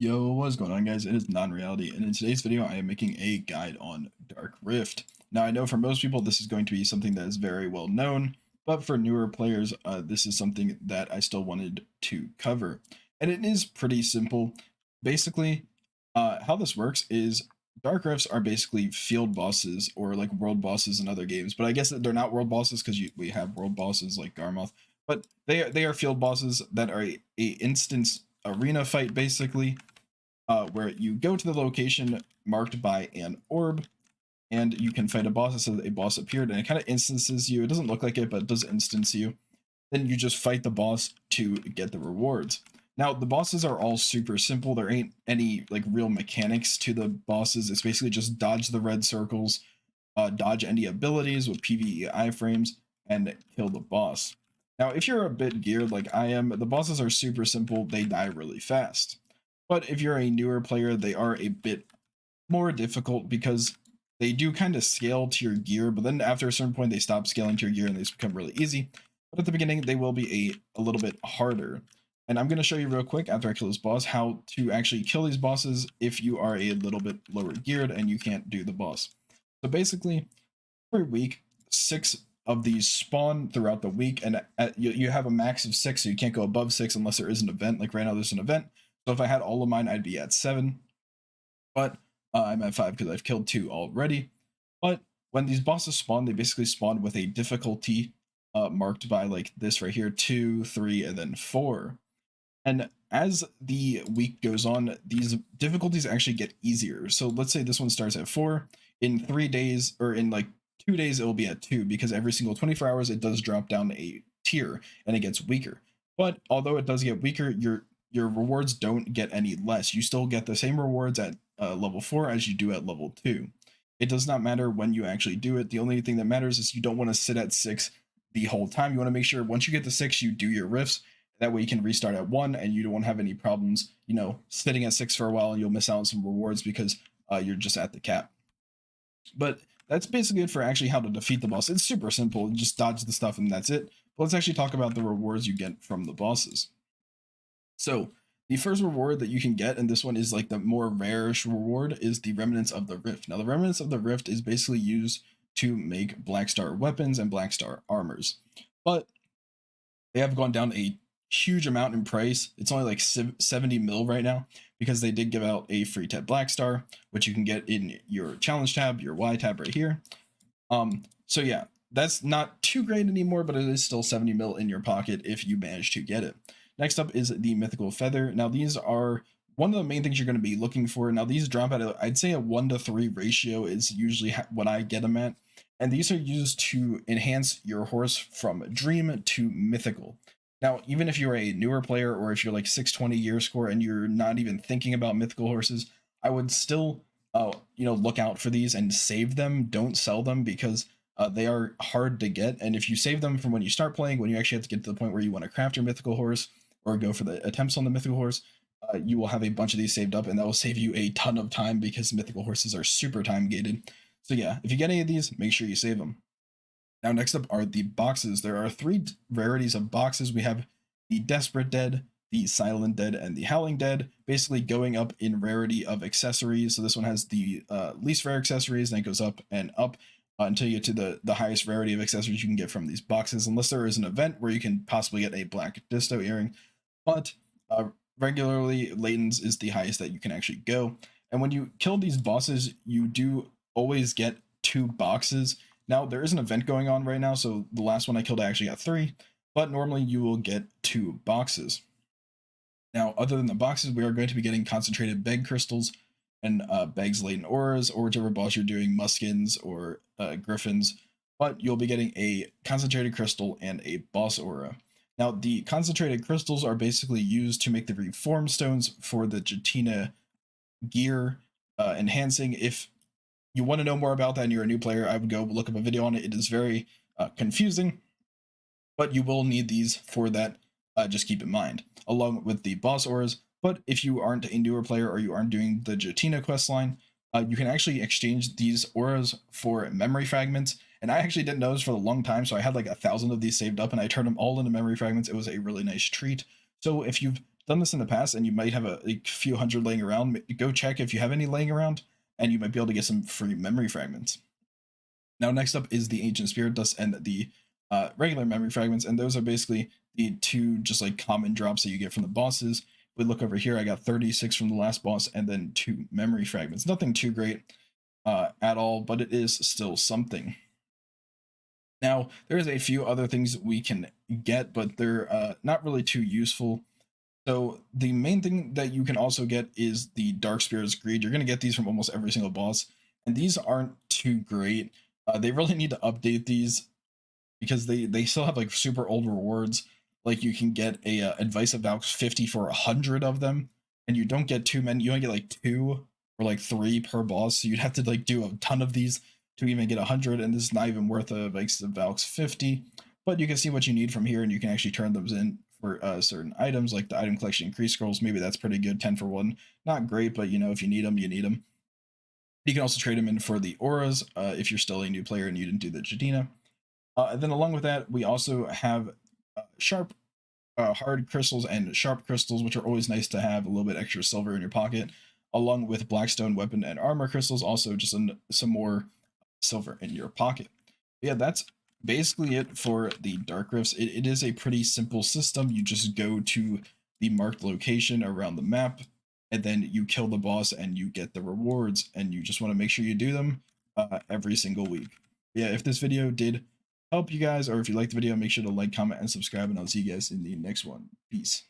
Yo, what's going on, guys? It is Non-Reality, and in today's video, I am making a guide on Dark Rift. Now, I know for most people, this is going to be something that is very well known, but for newer players, this is something that I still wanted to cover. And it is pretty simple. Basically, how this works is Dark Rifts are basically field bosses or like world bosses in other games, but I guess that they're not world bosses because we have world bosses like Garmoth, but they are field bosses that are a instance arena fight basically, where you go to the location marked by an orb and you can fight a boss. It says a boss appeared and it kind of instances you. It doesn't look like it, but it does instance you. Then you just fight the boss to get the rewards. Now, the bosses are all super simple. There ain't any like real mechanics to the bosses. It's basically just dodge the red circles, dodge any abilities with PvE iframes, and kill the boss. Now, if you're a bit geared like I am, the bosses are super simple. They die really fast. But if you're a newer player, they are a bit more difficult because they do kind of scale to your gear, but then after a certain point, they stop scaling to your gear and they just become really easy. But at the beginning, they will be a little bit harder. And I'm going to show you real quick after I kill this boss how to actually kill these bosses if you are a little bit lower geared and you can't do the boss. So basically, every week, 6 of these spawn throughout the week, and you have a max of 6, so you can't go above 6 unless there is an event. Like right now, there's an event. So if I had all of mine, I'd be at 7, but I'm at 5 because I've killed 2 already. But when these bosses spawn, they basically spawn with a difficulty marked by like this right here, 2, 3, and then 4. And as the week goes on, these difficulties actually get easier. So let's say this one starts at 4. In 3 days, or in like 2 days, it will be at 2 because every single 24 hours it does drop down a tier and it gets weaker. But although it does get weaker, your rewards don't get any less. You still get the same rewards at level 4 as you do at level 2. It does not matter when you actually do it. The only thing that matters is you don't want to sit at 6 the whole time. You want to make sure once you get to 6, you do your rifts. That way you can restart at 1 and you don't have any problems, sitting at 6 for a while and you'll miss out on some rewards because you're just at the cap. But that's basically it for actually how to defeat the boss. It's super simple. You just dodge the stuff and that's it. But let's actually talk about the rewards you get from the bosses. So the first reward that you can get, and this one is like the more rarish reward, is the Remnants of the Rift. Now the Remnants of the Rift is basically used to make Black Star weapons and Black Star armors. But they have gone down a huge amount in price. It's only like 70 mil right now because they did give out a free Tet Black Star, which you can get in your challenge tab, your Y tab right here. So yeah, that's not too great anymore, but it is still 70 mil in your pocket if you manage to get it. Next up is the Mythical Feather. Now these are one of the main things you're going to be looking for. Now these drop at I'd say a 1-to-3 ratio is usually what I get them at. And these are used to enhance your horse from Dream to Mythical. Now, even if you're a newer player or if you're like 620 year score and you're not even thinking about mythical horses, I would still, look out for these and save them. Don't sell them because they are hard to get. And if you save them from when you start playing, when you actually have to get to the point where you want to craft your mythical horse or go for the attempts on the mythical horse, you will have a bunch of these saved up and that will save you a ton of time because mythical horses are super time gated. So yeah, if you get any of these, make sure you save them. Now, next up are the boxes. There are 3 rarities of boxes. We have the Desperate Dead, the Silent Dead, and the Howling Dead, basically going up in rarity of accessories. So this one has the least rare accessories, and it goes up and up until you get to the highest rarity of accessories you can get from these boxes, unless there is an event where you can possibly get a Black Disto earring. But regularly, Layton's is the highest that you can actually go. And when you kill these bosses, you do always get 2 boxes. Now, there is an event going on right now, so the last one I killed, I actually got 3, but normally you will get 2 boxes. Now, other than the boxes, we are going to be getting concentrated Beg crystals and Beg's latent auras, or whichever boss you're doing, Muskins or Griffins, but you'll be getting a concentrated crystal and a boss aura. Now, the concentrated crystals are basically used to make the reform stones for the Jatina gear enhancing. If you want to know more about that and you're a new player, I would go look up a video on it. It is very confusing, but you will need these for that. Just keep in mind, along with the boss auras. But if you aren't a newer player or you aren't doing the Jatina quest line, you can actually exchange these auras for memory fragments. And I actually didn't know this for a long time, so I had like 1,000 of these saved up and I turned them all into memory fragments. It was a really nice treat. So if you've done this in the past and you might have a few hundred laying around, go check if you have any laying around, and you might be able to get some free memory fragments. Now, next up is the Ancient Spirit Dust and the regular memory fragments, and those are basically the two just like common drops that you get from the bosses. We look over here, I got 36 from the last boss, and then 2 memory fragments. Nothing too great at all, but it is still something. Now, there's a few other things we can get, but they're not really too useful. So the main thing that you can also get is the Dark Spirit's Greed. You're going to get these from almost every single boss, and these aren't too great. They really need to update these because they still have like super old rewards. Like you can get a advice of Valks 50 for 100 of them, and you don't get too many. You only get like 2 or like 3 per boss. So you'd have to like do a ton of these to even get 100, and this is not even worth a advice of Valks 50. But you can see what you need from here, and you can actually turn those in for certain items like the item collection increase scrolls. Maybe that's pretty good, 10 for 1. Not great, but you know, if you need them, you need them. You can also trade them in for the auras if you're still a new player and you didn't do the Jadina. And then along with that, we also have sharp, hard crystals and sharp crystals, which are always nice to have a little bit extra silver in your pocket, along with Blackstone weapon and armor crystals, also just some more silver in your pocket. Yeah, that's basically it for the Dark Rifts. It is a pretty simple system. You just go to the marked location around the map, and then you kill the boss and you get the rewards, and you just want to make sure you do them every single week. Yeah, if this video did help you guys, or if you liked the video, make sure to like, comment, and subscribe, and I'll see you guys in the next one. Peace.